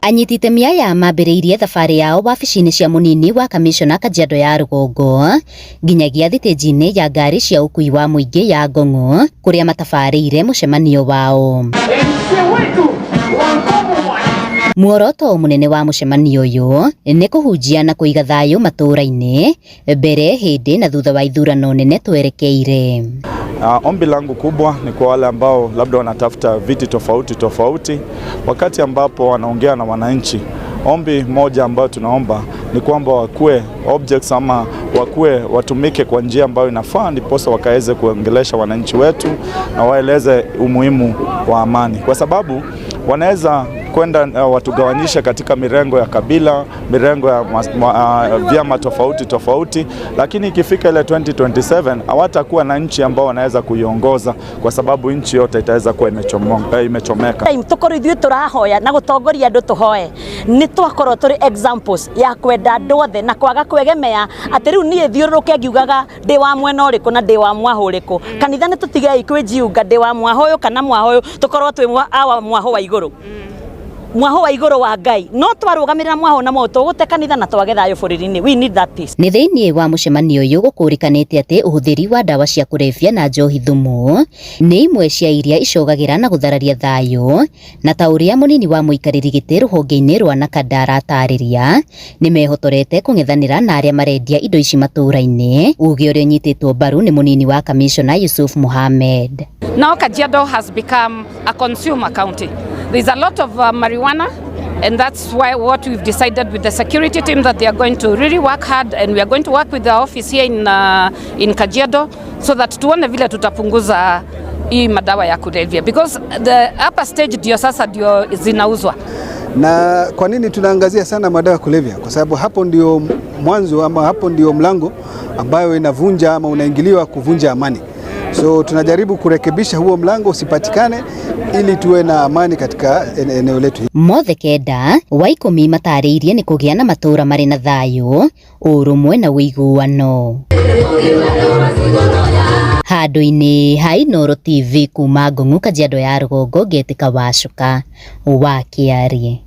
Anyiti itemi aya mambĩrĩirie thabarĩ yao wabici-inĩ cia mũnini wa kamishona Kajiado ya Rũgongo nginyagia thitĩnji-inĩ ya ngari cia ũkui wa mũingĩ ya Ngong'o kũrĩa matabarĩire mũcemanio wao. Muoroto mũnene wa mũcemanio ũyũ nĩ kũhunjia na kũiga thayũ matũũra-inĩ mbere, hĩndĩ na thutha wa ithurano nene twerekeire. Ombi langu kubwa ni kwa wale ambao labda wanatafuta viti tofauti wakati ambapo wanaongea na wananchi. Ombi moja ambayo tunaomba ni kwamba wakue objects ama watumike kwa njia ambayo inafaa, ndiposa wakaweze kuongelesha wananchi wetu na waeleze umuhimu wa amani, kwa sababu wanaweza kwenda watugawanyisha katika mirengo ya kabila, mirengo ya vyama tofauti, lakini ikifika ile 2027 hawatakuwa na nchi ambao wanaweza kuiongoza, kwa sababu nchi yote itaweza kuwa imechomeka. Tukoro ithuĩ tũrahoya na gũtongoria andũ tũhoe nĩ twakorwo tũrĩ examples ya kwenda andũ othe na kwaga kwegemea atĩ rĩu niĩ thiũrũrũke ngiugaga ndĩ wa mwena ũrĩkũ na ndĩ wa mwaho ũrĩkũ. Kanitha nĩ tũtigei kwĩnjiunga ndĩ wa mwaho ũyũ kana mwaho ũyũ, tũkorwo twĩ wa mwaho wa igũrũ. Mwaho wa igũrũ wa Ngai no twarũgamĩrĩra mwaho na moto gũte kanitha na twage thayũ bũrũri-inĩ. We need that peace. Nĩ thĩinĩ wa mũcemanio ũyũ gũkũrĩkanĩte atĩ ũhũthĩri wa ndawa cia kũrebia na njohi thumu nĩ imwe cia iria icogagĩra na gũthararia thayũ, na ta ũrĩa mũnini wa mũikarĩri gĩtĩ rũhonge-inĩ rwa Nakada aratarĩria, nĩ mehotorete kũng'ethanĩra na arĩa marendia indo ici matũũra-inĩ. Uge ũrĩa ũnyitĩtwo mbaru nĩ mũnini wa kamishona Yusuf Mohamed. Now Kajiado has become a consumer county. There's a lot of marijuana, and that's why what we've decided with the security team that they are going to really work hard, and we are going to work with the office here in Kajiado so that tuone vile tutapunguza hii madawa ya kulevya, because the upper stage ndio sasa ndio zinauzwa. Na kwa nini tunaangazia sana madawa ya kulevya? Kwa sababu hapo ndio mwanzo ama hapo ndio mlango ambayo inavunja ama unaingiliwa kuvunja amani. So tunajaribu kurekebisha huo mlango usipatikane ili tuwe na amani katika eneo letu. Mothe kenda wa 10 matarĩirie nĩ kũgĩa na matũũra marĩ na thayũ, ũrũmwe na ũiguano. Handũ-inĩ ha Inooro TV kuma Ngong'o, Kajiado ya Rũgongo, Getĩka Wacuka wa Kĩarie.